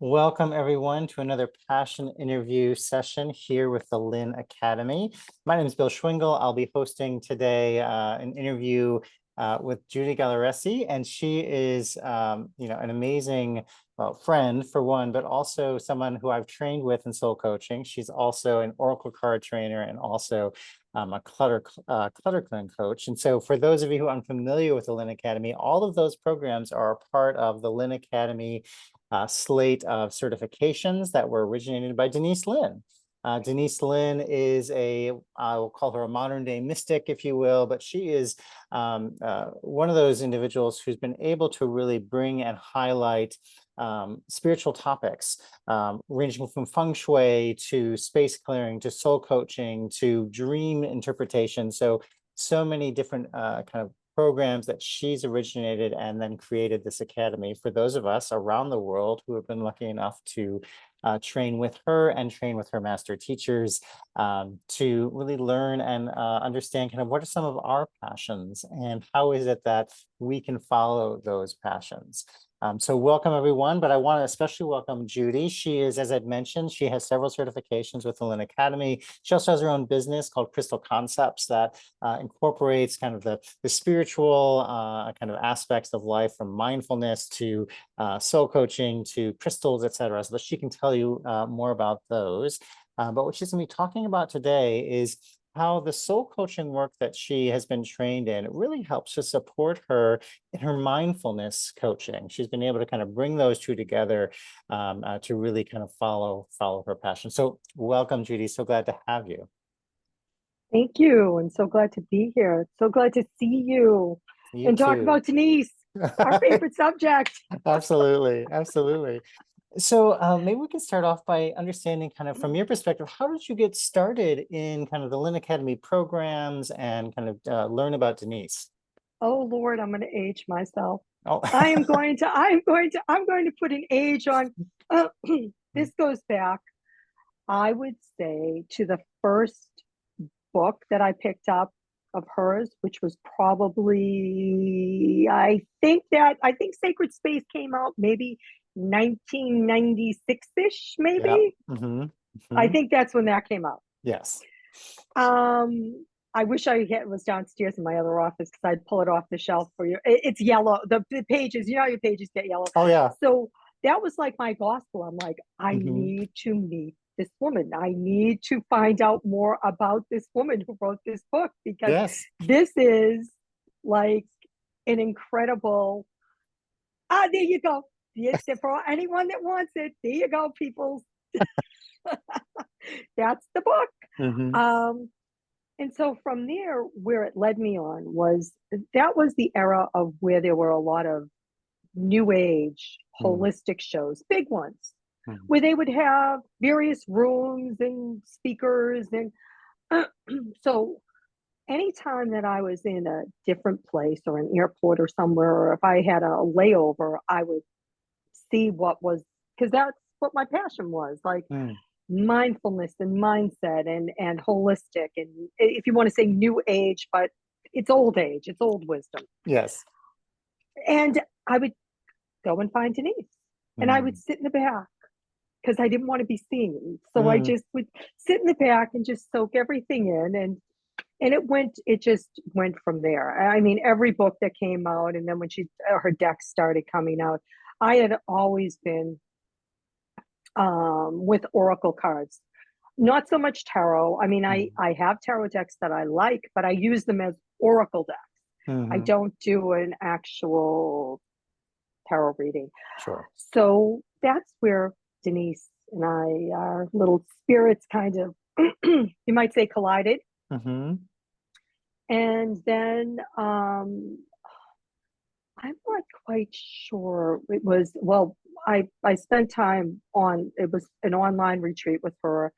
Welcome, everyone, to another Passion interview session here with the Lynn Academy. My name is Bill Schwingle. I'll be hosting today an interview with Judy Gallauresi, and she is, an amazing friend for one, but also someone who I've trained with in soul coaching. She's also an Oracle card trainer and also a Clutter Clan coach. And so for those of you who are unfamiliar with the Lynn Academy, all of those programs are a part of the Lynn Academy slate of certifications that were originated by Denise Lynn. Denise Lynn is I will call her a modern day mystic, if you will, but she is one of those individuals who's been able to really bring and highlight spiritual topics, ranging from feng shui to space clearing to soul coaching to dream interpretation. So many different kind of programs that she's originated and then created this academy for those of us around the world who have been lucky enough to train with her and train with her master teachers to really learn and understand kind of what are some of our passions and how is it that we can follow those passions. So welcome everyone, but I want to especially welcome Judy. She is, as I'd mentioned, she has several certifications with the Lynn Academy. She also has her own business called Crystal Concepts that incorporates kind of the spiritual kind of aspects of life, from mindfulness to soul coaching to crystals, etc. So that she can tell you more about those. But what she's going to be talking about today is how the soul coaching work that she has been trained in really helps to support her in her mindfulness coaching. She's been able to kind of bring those two together to really kind of follow her passion. So welcome, Judy. So glad to have you. Thank you. And so glad to be here. So glad to see you and talk about Denise, our favorite subject. Absolutely. Absolutely. So maybe we can start off by understanding kind of from your perspective, how did you get started in kind of the Lynn Academy programs and kind of learn about Denise? Oh Lord, I'm going to age myself. Oh. I'm going to put an age on. This goes back, I would say, to the first book that I picked up of hers, which was probably, I think Sacred Space came out maybe 1996-ish, maybe. Yep. I think that's when that came out. Yes. I wish I was downstairs in my other office because I'd pull it off the shelf for you. It's yellow. The pages, how your pages get yellow. Oh yeah. So that was like my gospel. I'm like, I need to meet this woman. I need to find out more about this woman who wrote this book, because this is like an incredible. There you go. For anyone that wants it, there you go, people. That's the book. And so from there, where it led me on was the era of where there were a lot of new age holistic shows, big ones, where they would have various rooms and speakers. And so anytime that I was in a different place or an airport or somewhere, or if I had a layover, I would see what was, because that's what my passion was, like mindfulness and mindset and holistic, and if you want to say new age, but it's old age, it's old wisdom. Yes. And I would go and find Denise, and I would sit in the back because I didn't want to be seen. So I just would sit in the back and just soak everything in, and it just went from there. I mean, every book that came out, and then when her decks started coming out, I had always been with Oracle cards. Not so much tarot. I mean, I have tarot decks that I like, but I use them as Oracle decks. I don't do an actual tarot reading. Sure. So that's where Denise and I, our little spirits kind of, you might say, collided. And then I'm not quite sure. It was, well, I spent time it was an online retreat with her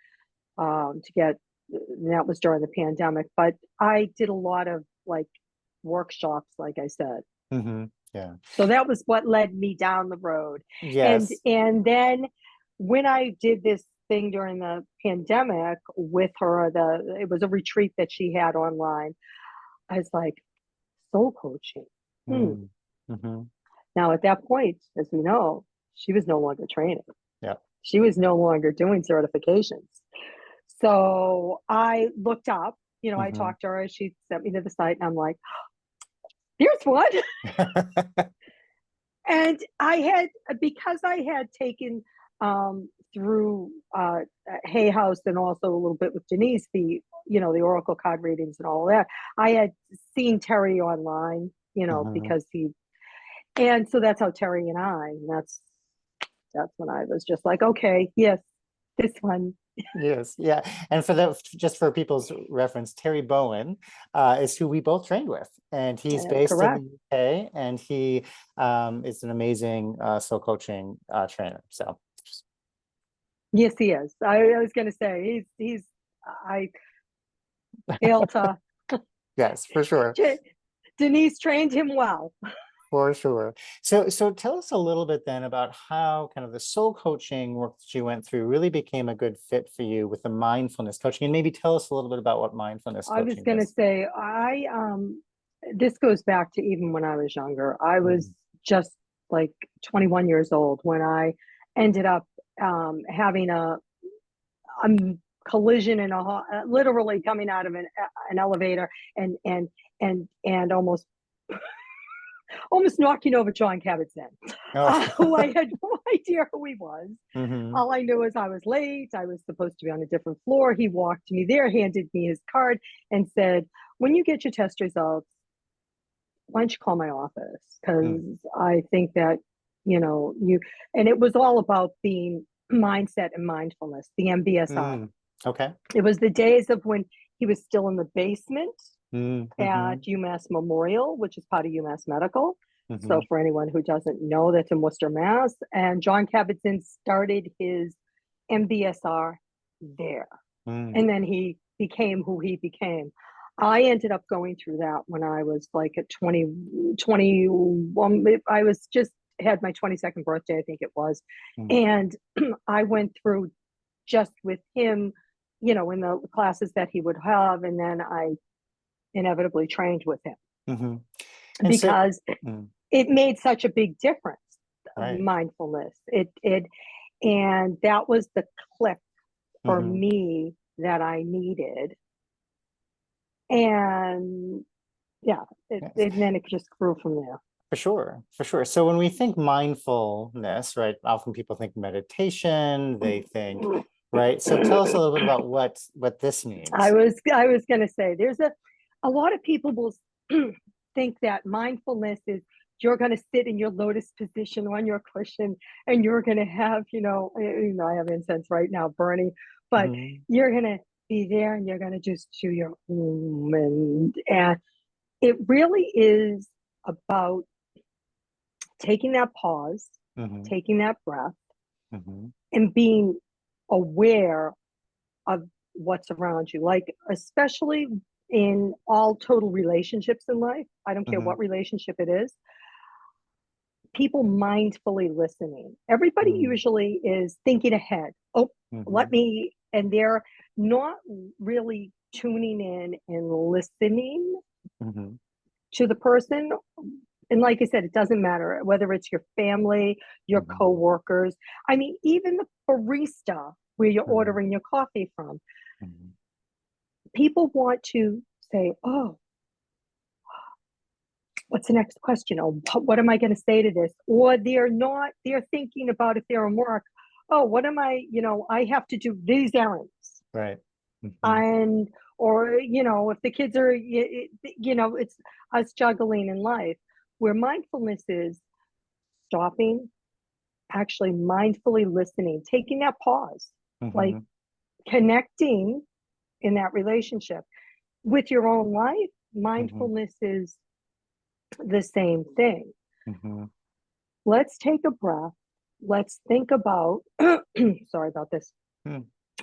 to get, that was during the pandemic, but I did a lot of like workshops, like I said. Yeah. So that was what led me down the road. Yes. And then when I did this thing during the pandemic with her, it was a retreat that she had online. I was like, soul coaching. Now, at that point, as we know, she was no longer training. Yeah. She was no longer doing certifications. So I looked up, I talked to her, she sent me to the site, and I'm like, there's one. And because I had taken through Hay House and also a little bit with Denise, the Oracle card readings and all of that, I had seen Terry online, because and so that's how Terry and that's when I was just like, okay, yes, this one. Yes, yeah. And just for people's reference, Terry Bowen is who we both trained with, and he's based in the UK, and he is an amazing soul coaching trainer. So yes, he is. I was going to say he's I hail to yes, for sure. Denise trained him well. For sure. So tell us a little bit then about how kind of the soul coaching work that you went through really became a good fit for you with the mindfulness coaching, and maybe tell us a little bit about what mindfulness coaching is. I was going to say, this goes back to even when I was younger. I was just like 21 years old when I ended up having a collision in literally coming out of an elevator and almost knocking over John Kabat-Zinn, who I had no idea who he was. All I knew is I was late. I was supposed to be on a different floor. He walked me there, handed me his card, and said, when you get your test results, why don't you call my office? Because I think that, and it was all about being mindset and mindfulness, the MBSR. Okay. It was the days of when he was still in the basement at UMass Memorial, which is part of UMass Medical. So for anyone who doesn't know, that's in Worcester, Mass. And John Kabat-Zinn started his MBSR there. And then he became who he became. I ended up going through that when I was like at 21. I was just had my 22nd birthday, I think it was. And I went through just with him, in the classes that he would have. And then I inevitably trained with him because it made such a big difference. Mindfulness. And that was the click for me that I needed. And and then it just grew from there. For sure. So when we think mindfulness, right, often people think meditation, they think, right? So tell us a little bit about what this means. I was going to say, there's a lot of people will think that mindfulness is you're going to sit in your lotus position on your cushion and you're going to have, I have incense right now burning, but you're going to be there and you're going to just do your and it really is about taking that pause, taking that breath, and being aware of what's around you. Like, especially in all total relationships in life, I don't care what relationship it is, people mindfully listening. Everybody usually is thinking ahead. And they're not really tuning in and listening to the person. And like I said, it doesn't matter whether it's your family, your coworkers. I mean, even the barista where you're ordering your coffee from. People want to say, oh, what's the next question? Oh, what am I going to say to this? Or they're thinking about if they're in work, oh, what am I, I have to do these errands. Right. And, or, if the kids are, it's us juggling in life, where mindfulness is stopping, actually mindfully listening, taking that pause, like connecting in that relationship with your own life. Mindfulness is the same thing. Let's take a breath. Let's think about, sorry about this.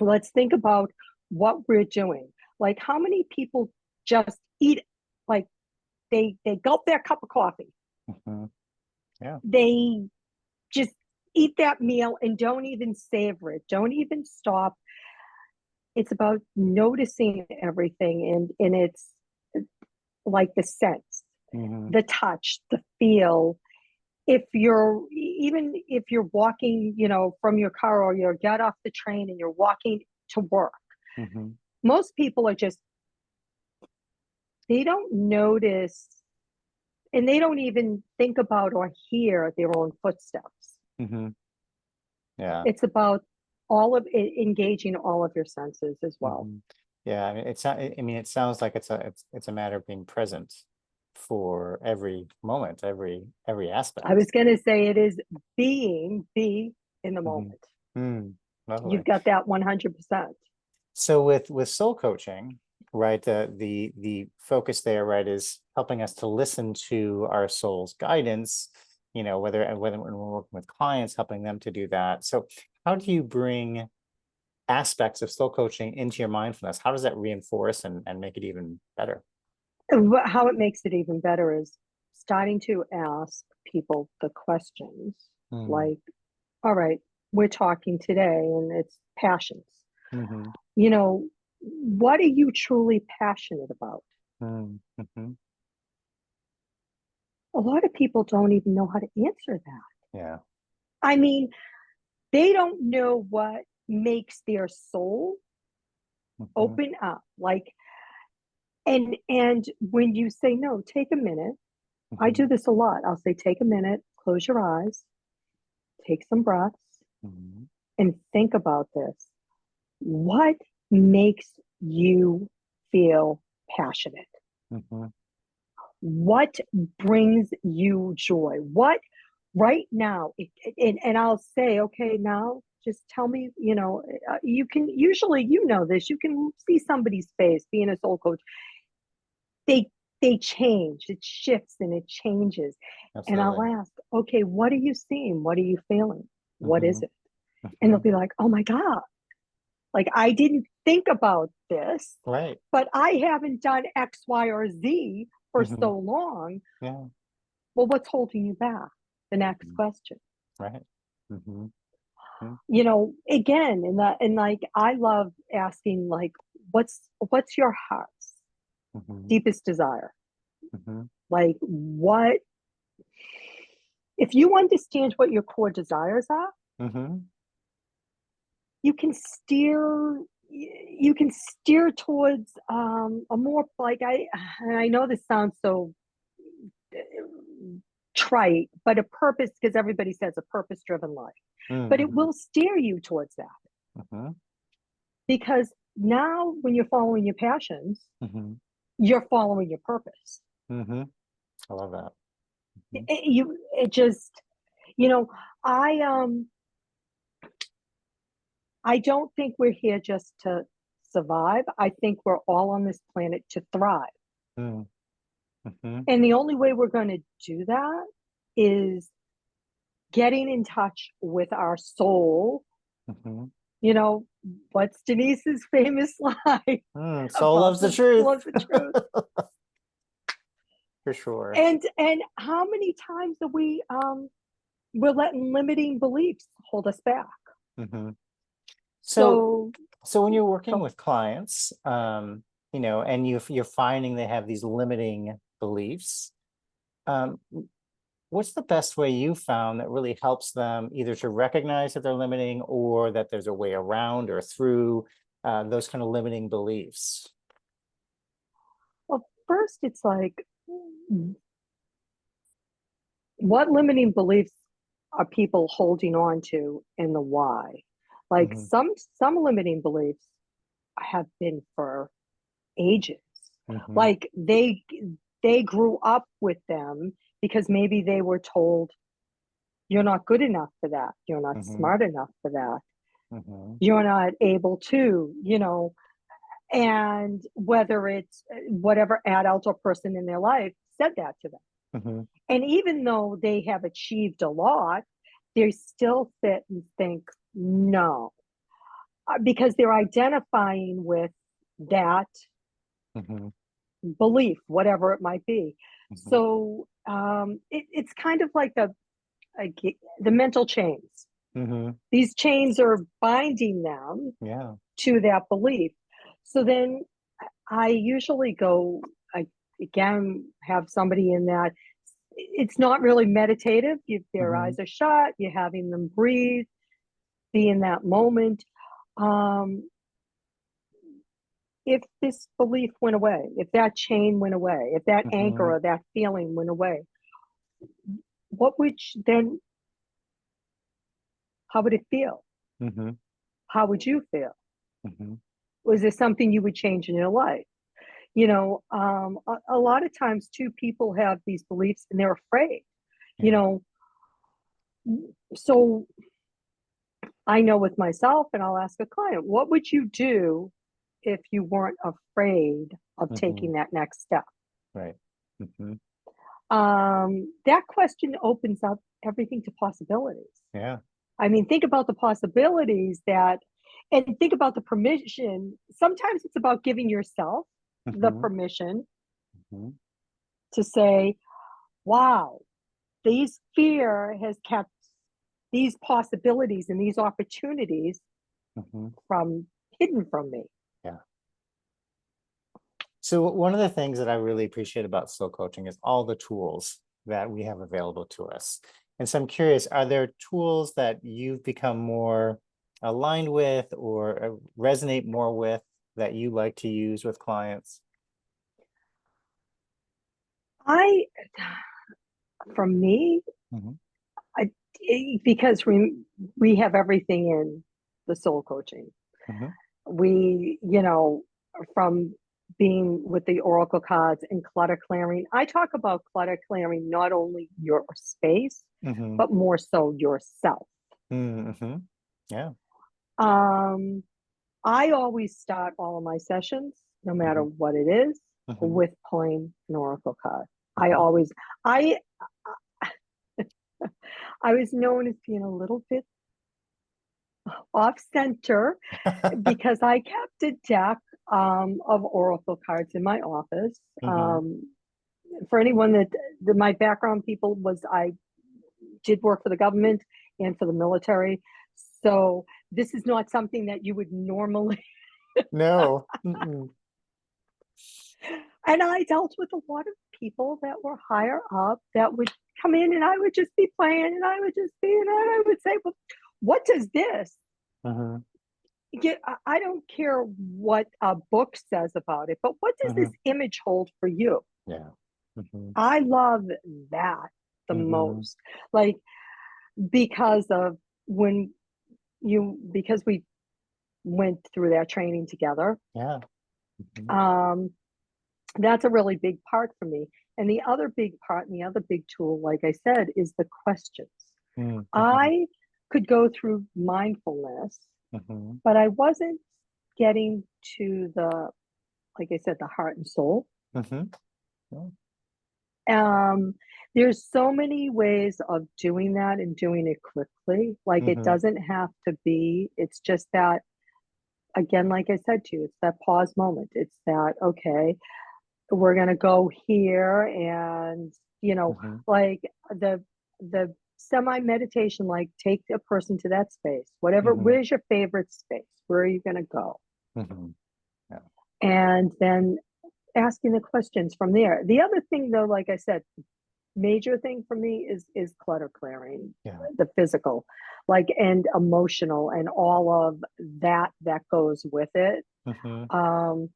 Let's think about what we're doing. Like, how many people just eat, like they gulp their cup of coffee. They just eat that meal and don't even savor it. Don't even stop. It's about noticing everything. And it's like the sense, the touch, the feel. If you're, even if you're walking, from your car, or you get off the train and you're walking to work, most people are just, they don't notice, and they don't even think about or hear their own footsteps. Yeah. It's about all of it, engaging all of your senses as well. Yeah, I mean, it sounds like it's a matter of being present for every moment, every aspect. I was going to say it is be in the moment. Lovely. You've got that 100%. So with soul coaching, right, the focus there, right, is helping us to listen to our soul's guidance, whether when we're working with clients, helping them to do that. So how do you bring aspects of soul coaching into your mindfulness? How does that reinforce and make it even better? How it makes it even better is starting to ask people the questions like, all right, we're talking today and it's passions. What are you truly passionate about? A lot of people don't even know how to answer that. Yeah. I mean, they don't know what makes their soul open up. Like, and when you say no, take a minute. I do this a lot. I'll say, take a minute, close your eyes, take some breaths, and think about this. What makes you feel passionate? What brings you joy? What right now? And I'll say, okay, now just tell me, you can usually, this, you can see somebody's face being a soul coach. They change, it shifts and it changes. Absolutely. And I'll ask, okay, what are you seeing? What are you feeling? What is it? And they'll be like, oh my God, like I didn't think about this, right? But I haven't done X, Y, or Z for so long. Yeah. Well, what's holding you back? The next question. Right. Again, and like I love asking, like, what's your heart's deepest desire? Like, what if you understand what your core desires are? You can steer towards a more, like, I know this sounds so trite, but a purpose, because everybody says a purpose-driven life, but it will steer you towards that. Because now when you're following your passions, you're following your purpose. I love that. I don't think we're here just to survive. I think we're all on this planet to thrive. And the only way we're going to do that is getting in touch with our soul. What's Denise's famous line? Soul loves the truth. Loves the truth. For sure. And how many times are we're letting limiting beliefs hold us back? So when you're working with clients, and you're finding they have these limiting beliefs, what's the best way you found that really helps them either to recognize that they're limiting or that there's a way around or through those kind of limiting beliefs? Well, first it's like, what limiting beliefs are people holding on to, and the why? Like some limiting beliefs have been for ages. Like they grew up with them because maybe they were told, you're not good enough for that. You're not smart enough for that. You're not able to, and whether it's whatever adult or person in their life said that to them. And even though they have achieved a lot, they still sit and think, no, because they're identifying with that belief, whatever it might be. So it's kind of like the mental chains. These chains are binding them to that belief. So then I usually go, again, have somebody in that it's not really meditative. Their Mm-hmm. eyes are shut, you're having them breathe, be in that moment. If this belief went away, if that chain went away, if that Mm-hmm. anchor or that feeling went away, what would then, how would it feel? Mm-hmm. How would you feel? Mm-hmm. Was there something you would change in your life? You know, a lot of times too, people have these beliefs and they're afraid, you Yeah. know. So I know with myself, and I'll ask a client, what would you do if you weren't afraid of Mm-hmm. taking that next step? Right. Mm-hmm. That question opens up everything to possibilities. Yeah. I mean, think about the possibilities that, and think about the permission. Sometimes it's about giving yourself the Mm-hmm. permission Mm-hmm. to say, wow, these fear has kept these possibilities and these opportunities Mm-hmm. from hidden from me. Yeah. So one of the things that I really appreciate about soul coaching is all the tools that we have available to us. And so I'm curious, are there tools that you've become more aligned with or resonate more with that you like to use with clients? I, for me, Mm-hmm. I, because we have everything in the soul coaching. Mm-hmm. We, from being with the oracle cards and clutter clearing, I talk about clutter clearing not only your space, Mm-hmm. but more so yourself. Mm-hmm. Yeah. Um, I always start all of my sessions, no matter Mm-hmm. what it is, Mm-hmm. with pulling an oracle card. I Mm-hmm. always, I, I was known as being a little bit off center because I kept a deck of oracle cards in my office. Mm-hmm. For anyone that my background people was, I did work for the government and for the military. So this is not something that you would normally. No. Mm-mm. And I dealt with a lot of people that were higher up that would come in and I would just be playing and I would just be, and I would say, well, what does this Mm-hmm. get? I don't care what a book says about it, but what does Mm-hmm. this image hold for you? Yeah. Mm-hmm. I love that the Mm-hmm. most. Like, because of because we went through that training together. Yeah. Mm-hmm. Um, that's a really big part for me. And the other big part and the other big tool, like I said, is the questions. Mm-hmm. I could go through mindfulness, Mm-hmm. but I wasn't getting to like I said, the heart and soul. Mm-hmm. Yeah. Um, there's so many ways of doing that and doing it quickly. Like, it Mm-hmm. doesn't have to be, it's just that, again, like I said to you, it's that pause moment. It's that, okay, we're going to go here, and Mm-hmm. like the semi meditation, like, take a person to that space, whatever. Mm-hmm. Where's your favorite space? Where are you going to go? Mm-hmm. Yeah. And then asking the questions from there. The other thing, though, like I said, major thing for me is clutter clearing, Yeah. the physical, like, and emotional, and all of that goes with it. Mm-hmm. um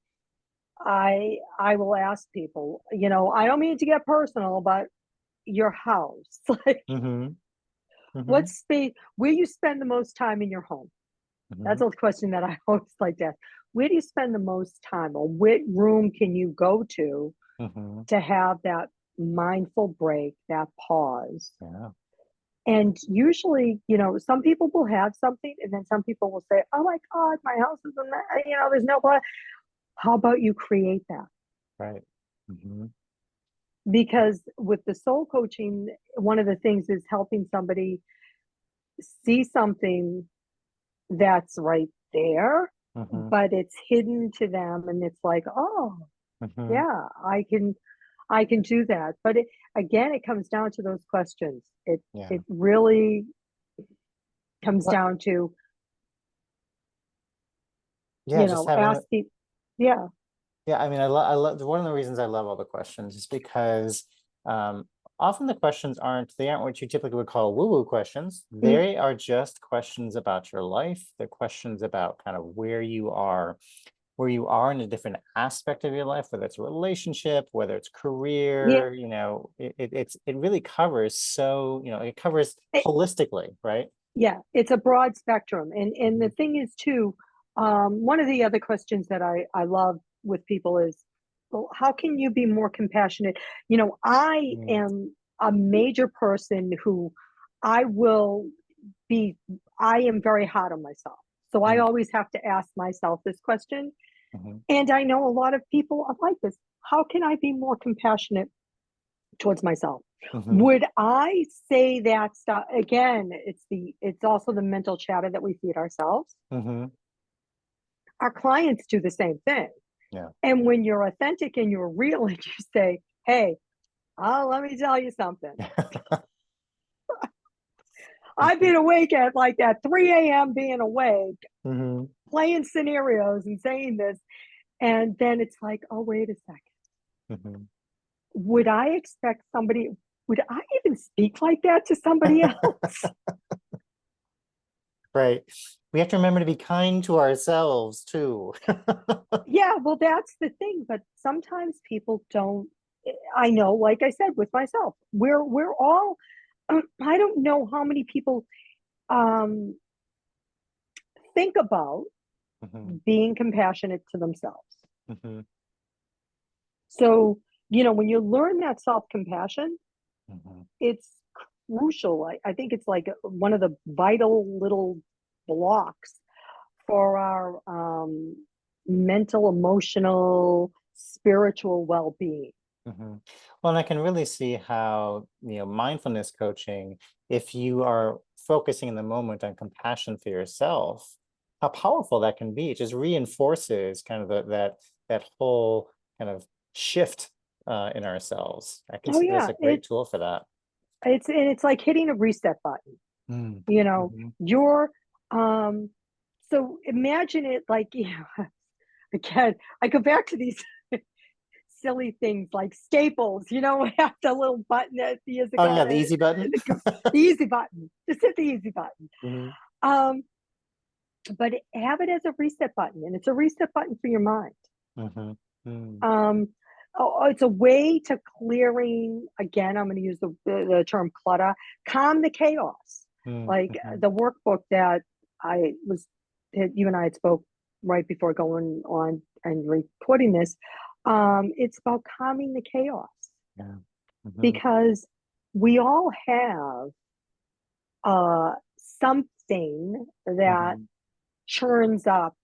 I will ask people, I don't mean to get personal, but your house, like, Mm-hmm. what Mm-hmm. space, where you spend the most time in your home? Mm-hmm. That's a question that I always like to ask. Where do you spend the most time, or what room can you go Mm-hmm. to have that mindful break, that pause? Yeah. And usually, some people will have something, and then some people will say, oh my God, my house is in that, there's no place. How about you create that? Right. Mm-hmm. Because with the soul coaching, one of the things is helping somebody see something that's right there, Mm-hmm. but it's hidden to them, and it's like, oh Mm-hmm. yeah, I can do that. But again, it comes down to those questions. it Yeah. it really comes What? down to, Yeah, just having the, asking. Yeah. yeah, I mean, I love one of the reasons I love all the questions is because often the questions they aren't what you typically would call woo-woo questions. Mm. They are just questions about your life. They're questions about kind of where you are in a different aspect of your life, whether it's a relationship, whether it's Yeah, career, it really covers, it covers it, holistically, right? yeah, it's a broad spectrum. And the Mhm. thing is too, one of the other questions that I love with people is, well, how can you be more compassionate? I Mm, am a major person who I will be, I am very hard on myself. So I mm, always have to ask myself this question. mhm, And I know a lot of people are like this. How can I be more compassionate towards myself? mhm, Would I say that stuff again? It's also the mental chatter that we feed ourselves. mhm. Our clients do the same thing. Yeah. And when you're authentic and you're real and you say, hey, let me tell you something. I've been awake at 3 a.m. being awake, Mhm, playing scenarios and saying this. And then it's like, oh, wait a second. mhm. Would I expect somebody, would I even speak like that to somebody else? Right. We have to remember to be kind to ourselves too. Yeah, well, that's the thing. But sometimes people don't. I know, like I said, with myself, we're all. I don't know how many people um, think about Mhm, being compassionate to themselves. mhm, So when you learn that self compassion, mhm. it's crucial. I think it's like one of the vital little blocks for our mental, emotional, spiritual well being. Mhm. Well, and I can really see how, mindfulness coaching, if you are focusing in the moment on compassion for yourself, how powerful that can be. It just reinforces kind of that whole kind of shift in ourselves. I can Oh see this yeah, a great tool for that. it's like hitting a reset button. Mm, You know, mhm. you're um. So imagine it like again. I go back to these silly things like Staples. Have the little button that years Oh ago, yeah, the easy button. the easy button. Just hit the easy button. Mhm, Um, but have it as a reset button, and it's a reset button for your mind. mhm, mm, Um, it's a way to clearing. Again, I'm going to use the term clutter, calm the chaos. mm, Like mhm, the workbook I was, that you and I had spoke right before going on and recording this. It's about calming the chaos yeah, mhm, because we all have something that mhm, churns up.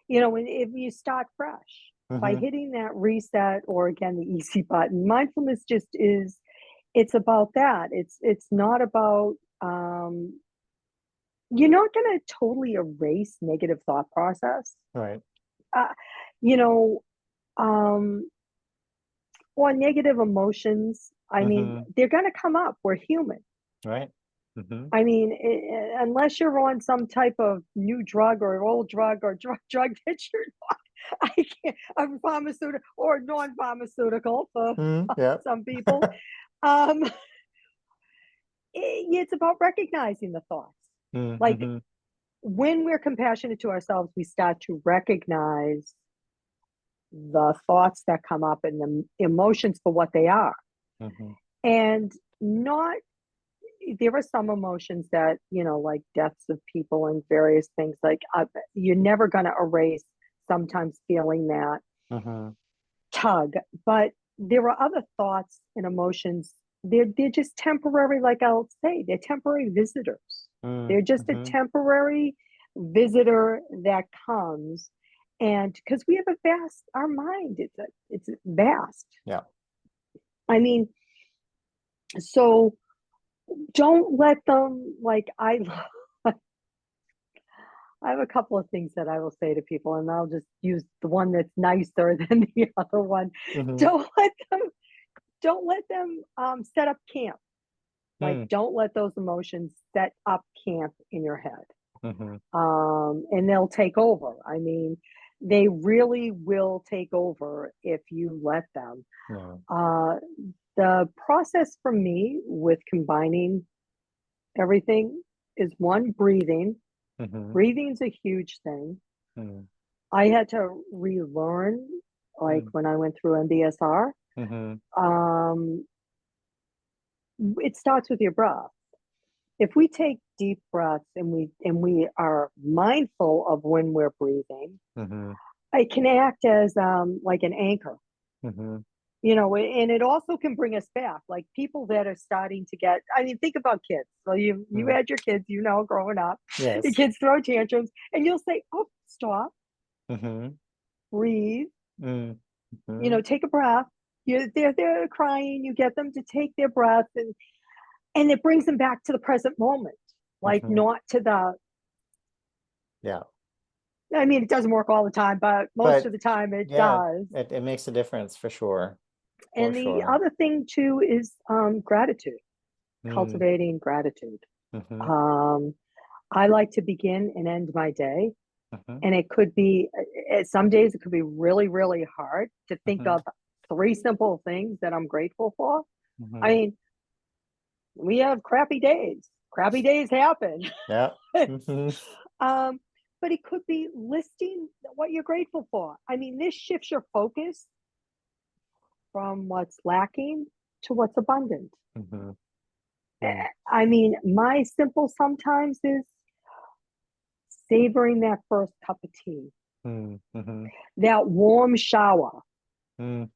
If you start fresh by mhm, hitting that reset or again the easy button, mindfulness just is. It's about that. It's not about. You're not going to totally erase negative thought process. right. Uh, you know, um, or negative emotions. I mean, Mhm, they're going to come up. We're human. right. Mhm. I mean, unless you're on some type of new drug or old drug or drug that you're not, I can't, a pharmaceutical or non-pharmaceutical for Mm, yeah. some people. Um, it's about recognizing the thoughts. Mm, Like mhm, when we're compassionate to ourselves, we start to recognize the thoughts that come up and the emotions for what they are, mhm, and not there are some emotions that like deaths of people and various things like you're never going to erase sometimes feeling that mhm, tug, but there are other thoughts and emotions. They're just temporary, like I'll say, they're temporary visitors. mm, They're just a mhm. temporary visitor that comes. And because we have a vast our mind, it's vast. Yeah. I mean, so don't let them like I have a couple of things that I will say to people, and I'll just use the one that's nicer than the other one. Mhm, Don't let them don't let them set up camp. Like mm, don't let those emotions set up camp in your head. mhm, And they'll take over. I mean, they really will take over if you let them. yeah. Uh, The process for me with combining everything is one, breathing. Breathing's a huge thing. I had to relearn, like when I went through MBSR. It starts with your breath. If we take deep breaths and we are mindful of when we're breathing, it can act as like an anchor. You know, and it also can bring us back. Like people that are starting to get, I mean, think about kids. So you had your kids, you know, growing up. Yes. The kids throw tantrums, and you'll say, "Oh, stop, breathe." You know, take a breath. They're crying. You get them to take their breath, and it brings them back to the present moment, like not to the. Yeah. I mean, it doesn't work all the time, but most of the time it does. It makes a difference for sure. And the other thing too is gratitude, cultivating gratitude. I like to begin and end my day. And it could be, some days it could be really, really hard to think of 3 simple things that I'm grateful for. I mean, we have crappy days. Crappy days happen. Yeah. But it could be listing what you're grateful for. I mean, this shifts your focus from what's lacking to what's abundant. I mean, my simple sometimes is savoring that first cup of tea, that warm shower, or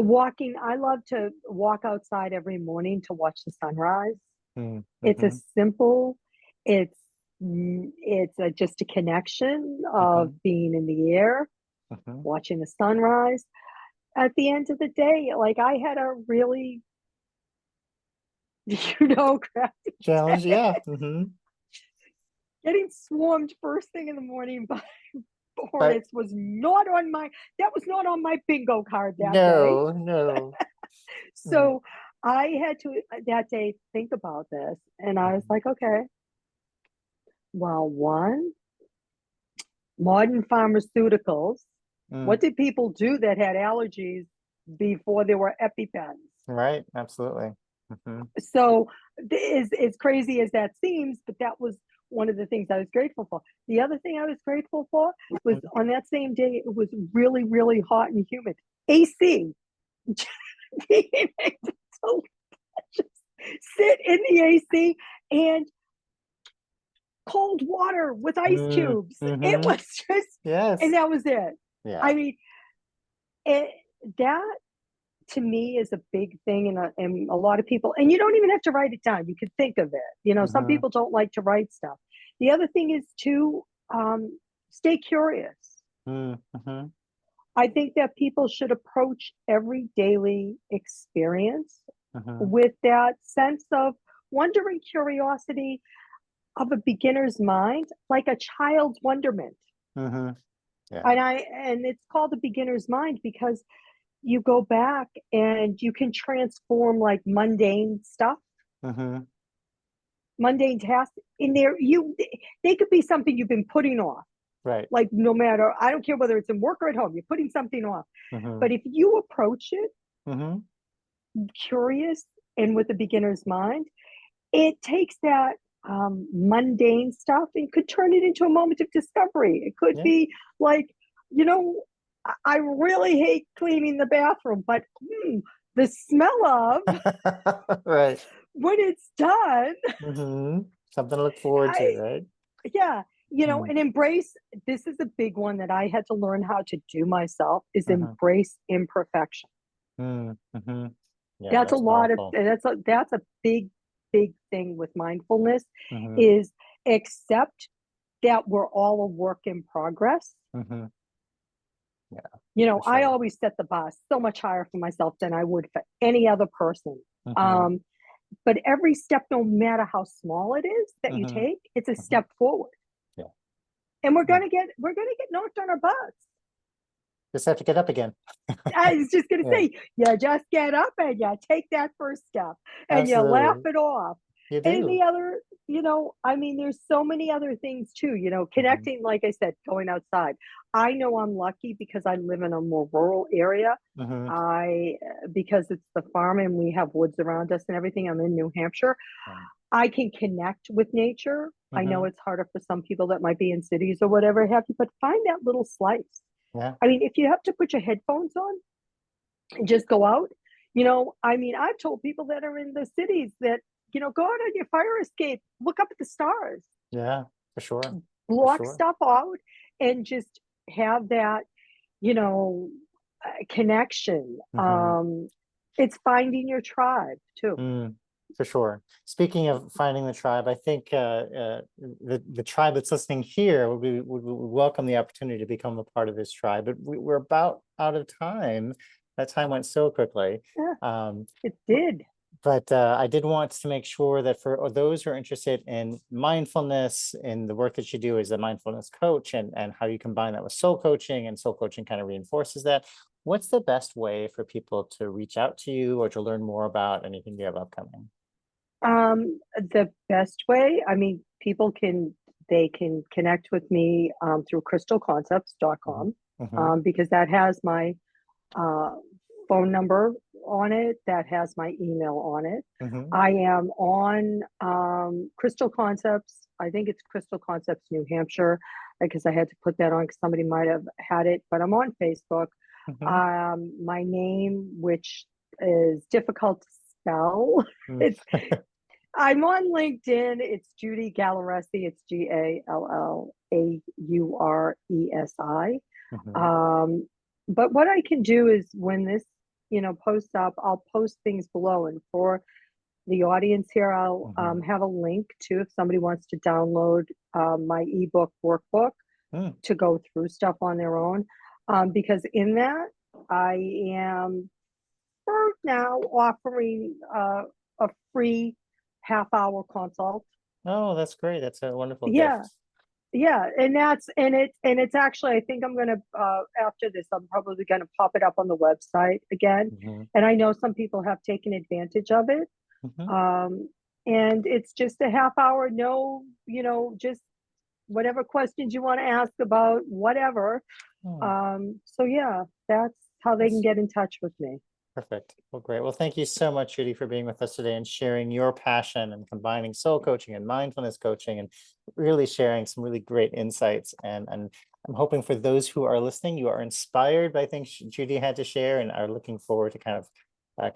walking. I love to walk outside every morning to watch the sunrise. It's a simple, it's just a connection of being in the air, watching the sunrise. At the end of the day, like I had a really, crappy challenge. day. Yeah. Getting swarmed first thing in the morning by hornets was not on my bingo card that day. No. So I had to that day think about this, and I was like, okay, well, one, modern pharmaceuticals. What did people do that had allergies before there were EpiPens? Right, absolutely. So as crazy as that seems, but that was one of the things I was grateful for. The other thing I was grateful for was on that same day, it was really, really hot and humid. AC. Being able to just sit in the AC and cold water with ice cubes. It was just, and that was it. Yeah. I mean, that to me is a big thing, and a lot of people, and you don't even have to write it down. You can think of it. You know, some people don't like to write stuff. The other thing is to stay curious. I think that people should approach every daily experience with that sense of wonder and curiosity of a beginner's mind, like a child's wonderment. And it's called a beginner's mind because you go back and you can transform like mundane stuff, mundane tasks in there. They could be something you've been putting off. Right. Like no matter, I don't care whether it's in work or at home, you're putting something off. But if you approach it curious and with a beginner's mind, it takes that mundane stuff and could turn it into a moment of discovery. It could be like, I really hate cleaning the bathroom, but the smell of right when it's done, something to look forward to, right? Yeah, and embrace. This is a big one that I had to learn how to do myself. Is embrace imperfection. That's a lot powerful. That's a big thing with mindfulness. Is accept that we're all a work in progress. Yeah, sure. I always set the bar so much higher for myself than I would for any other person. But every step, no matter how small it is that you take, it's a step forward. Yeah. And we're gonna get knocked on our butts. Just have to get up again. I was just gonna say, you just get up and you take that first step and you laugh it off. You And do. the other, I mean, there's so many other things too, connecting, like I said, going outside. I know I'm lucky because I live in a more rural area. Hmm. Because it's the farm and we have woods around us and everything. I'm in New Hampshire. I can connect with nature. I know Hmm. it's harder for some people that might be in cities or whatever have you, but find that little slice. Yeah. I mean, if you have to put your headphones on and just go out, I mean, I've told people that are in the cities that, go out on your fire escape, look up at the stars, Yeah, for sure. For block sure. stuff out, and just have that, you know, connection. Hmm. It's finding your tribe too. Mm, for sure. Speaking of finding the tribe, I think the tribe that's listening here would welcome the opportunity to become a part of this tribe. But we're about out of time. That time went so quickly. Yeah, Um, it did. but I did want to make sure that for those who are interested in mindfulness, in the work that you do as a mindfulness coach, and how you combine that with soul coaching, and soul coaching kind of reinforces that. What's the best way for people to reach out to you or to learn more about anything you have upcoming? The best way, I mean, they can connect with me through Hmm. crystalconcepts.com, Hmm. because that has my uh, phone number on it, that has my email on it. Hmm. I am on Crystal Concepts. I think it's Crystal Concepts New Hampshire, because I had to put that on because somebody might have had it, but I'm on Facebook. Hmm. My name, which is difficult to spell, it's I'm on LinkedIn. It's Judy Gallauresi. It's Gallauresi. Hmm. Um, but what I can do is when this, posts up, I'll post things below. And for the audience here, I'll Hmm. have a link to if somebody wants to download my ebook workbook Mm. to go through stuff on their own. Because in that, I am for now offering a free half-hour consult. Oh, that's great. That's a wonderful Yeah, gift. yeah, and it's actually, I think I'm gonna after this, I'm probably gonna pop it up on the website again. Hmm. And I know some people have taken advantage of it. Hmm. Um, and it's just a half hour, no, just whatever questions you want to ask about whatever. Oh, So yeah, that's how they can that's get in touch with me. perfect. Well, great. Well, thank you so much, Judy, for being with us today and sharing your passion and combining soul coaching and mindfulness coaching and really sharing some really great insights. And I'm hoping for those who are listening, you are inspired by things Judy had to share and are looking forward to kind of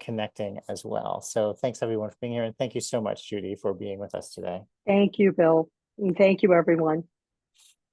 connecting as well. So thanks everyone for being here. And thank you so much, Judy, for being with us today. Thank you, Bill, and thank you, everyone.